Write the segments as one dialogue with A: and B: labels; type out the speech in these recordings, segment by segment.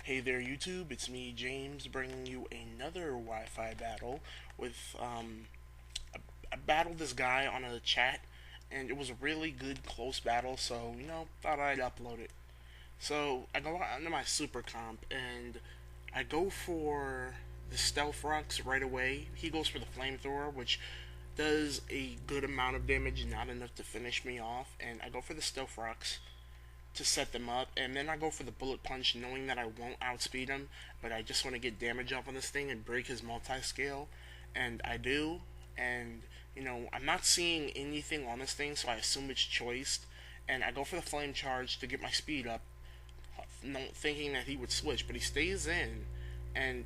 A: Hey there, YouTube. It's me, James, bringing you another Wi-Fi battle with I battled this guy on a chat, and it was a really good close battle. So thought I'd upload it. So I go out into my super comp, and I go for the stealth rocks right away. He goes for the flamethrower, which does a good amount of damage, not enough to finish me off. And I go for the stealth rocks to set them up, and then I go for the bullet punch, knowing that I won't outspeed him, but I just want to get damage up on this thing and break his multi-scale, and I do, and I'm not seeing anything on this thing, so I assume it's choiced, and I go for the flame charge to get my speed up, thinking that he would switch, but he stays in, and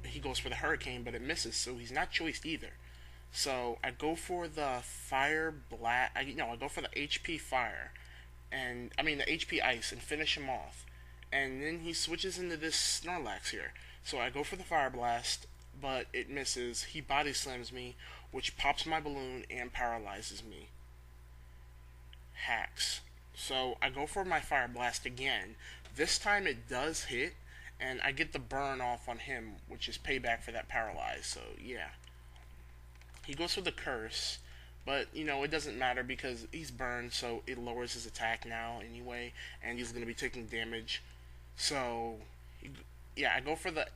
A: he goes for the hurricane, but it misses, so he's not choiced either. So I go for the fire blast. I go for the HP fire, and I mean the HP ice, and finish him off. And then he switches into this Snorlax here. So I go for the fire blast, but it misses. He body slams me, which pops my balloon and paralyzes me. Hacks. So I go for my fire blast again. This time it does hit, and I get the burn off on him, which is payback for that paralyze. So yeah. He goes for the curse, but it doesn't matter because he's burned, so it lowers his attack now anyway, and he's gonna be taking damage. So yeah, I go for the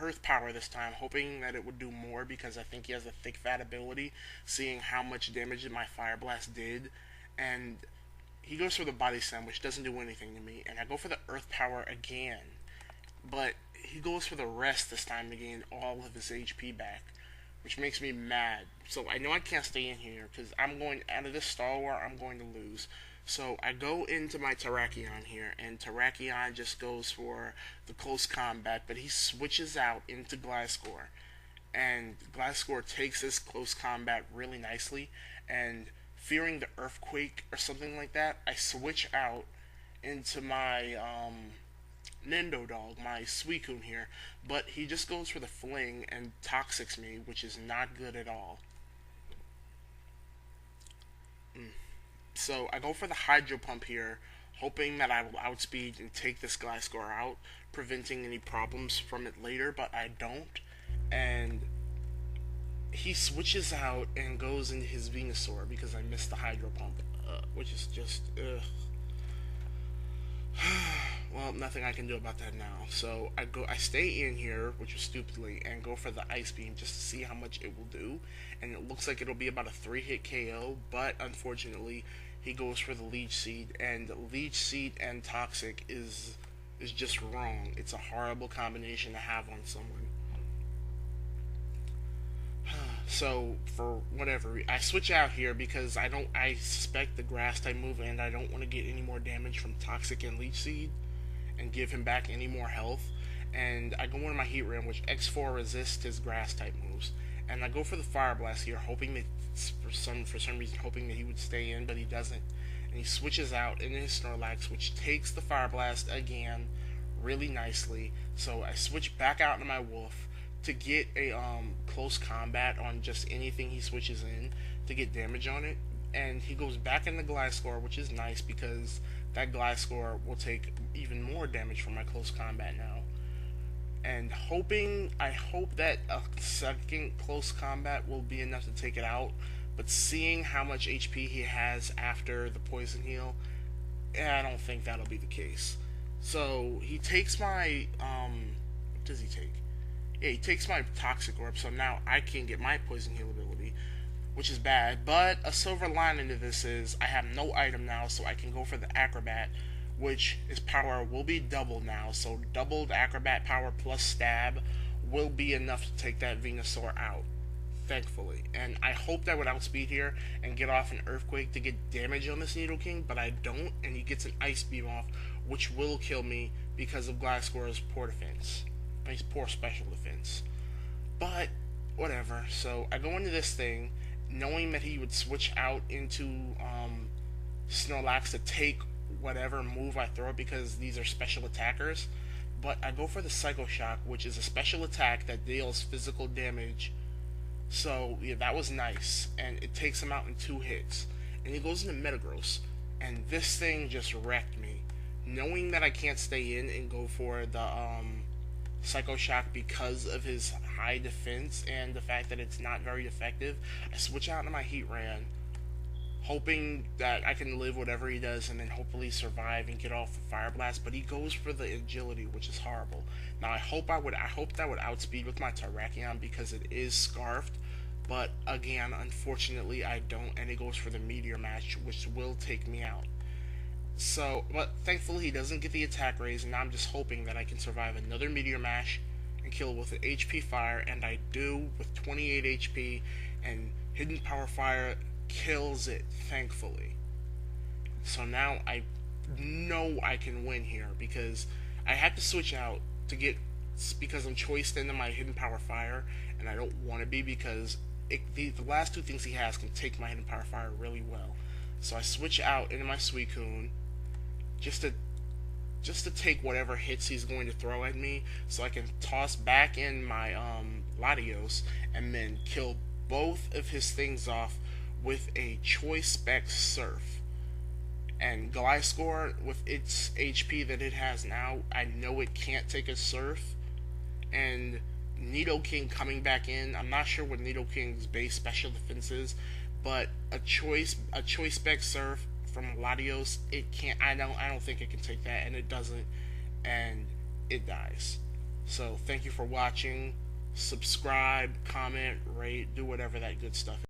A: Earth Power this time, hoping that it would do more because I think he has a thick fat ability, seeing how much damage that my Fire Blast did, and he goes for the Body Slam, which doesn't do anything to me, and I go for the Earth Power again, but he goes for the rest this time to gain all of his HP back, which makes me mad. So I know I can't stay in here because I'm going out of this Star War. I'm going to lose. So I go into my Terrakion here, and Terrakion just goes for the close combat, but he switches out into Gliscor, and Gliscor takes this close combat really nicely. And fearing the earthquake or something like that, I switch out into my Nindodog, my Suicune here, but he just goes for the fling and toxics me, which is not good at all. So I go for the Hydro Pump here, hoping that I will outspeed and take this Gliscor out, preventing any problems from it later, but I don't. And he switches out and goes into his Venusaur because I missed the Hydro Pump, which is just, ugh. Well, nothing I can do about that now. So I stay in here, which was stupidly, and go for the Ice Beam just to see how much it will do. And it looks like it'll be about a 3-hit KO, but unfortunately, he goes for the Leech Seed, and Leech Seed and Toxic is just wrong. It's a horrible combination to have on someone. So for whatever, I switch out here because I suspect the grass type move, and I don't want to get any more damage from Toxic and Leech Seed and give him back any more health. And I go into my Heatran, which X4 resists his grass type moves, and I go for the Fire Blast here, hoping that for some reason hoping that he would stay in, but he doesn't. And he switches out into his Snorlax, which takes the Fire Blast again really nicely. So I switch back out into my Wolf to get a close combat on just anything he switches in to get damage on it. And he goes back in the Gliscor, which is nice because that Gliscor will take even more damage from my close combat now. And I hope that a second close combat will be enough to take it out. But seeing how much HP he has after the poison heal, I don't think that'll be the case. So he takes my what does he take? Yeah, he takes my Toxic Orb, so now I can get my Poison Heal ability, which is bad. But a silver lining to this is I have no item now, so I can go for the Acrobat, which his power will be doubled now. So doubled Acrobat power plus stab will be enough to take that Venusaur out, thankfully. And I hoped I would outspeed here and get off an Earthquake to get damage on this Nidoking, but I don't, and he gets an Ice Beam off, which will kill me because of Gliscor's poor defense. His poor special defense. But whatever. So I go into this thing knowing that he would switch out into Snorlax to take whatever move I throw because these are special attackers. But I go for the Psycho Shock, which is a special attack that deals physical damage. So yeah, that was nice, and it takes him out in 2 hits. And he goes into Metagross, and this thing just wrecked me. knowing that I can't stay in and go for the Psycho Shock because of his high defense and the fact that it's not very effective, I switch out into my Heatran, hoping that I can live whatever he does and then hopefully survive and get off the Fire Blast. But he goes for the agility, which is horrible. Now I hope that would outspeed with my Terrakion because it is Scarfed. But again, unfortunately, I don't, and it goes for the Meteor Mash, which will take me out. So, but thankfully he doesn't get the attack raise, and now I'm just hoping that I can survive another Meteor Mash and kill with an HP Fire, and I do with 28 HP, and Hidden Power Fire kills it, thankfully. So now I know I can win here, because I had to switch out to get, because I'm choiced into my Hidden Power Fire, and I don't want to be, because the last two things he has can take my Hidden Power Fire really well. So I switch out into my Suicune, just to take whatever hits he's going to throw at me, so I can toss back in my Latios and then kill both of his things off with a Choice Spec Surf. And Gliscor, with its HP that it has now, I know it can't take a Surf. And Nidoking coming back in, I'm not sure what Nidoking's base special defense is, but a choice Spec Surf from Latios, it can't. I don't think it can take that, and it doesn't, and it dies. So thank you for watching. Subscribe, comment, rate, do whatever that good stuff is.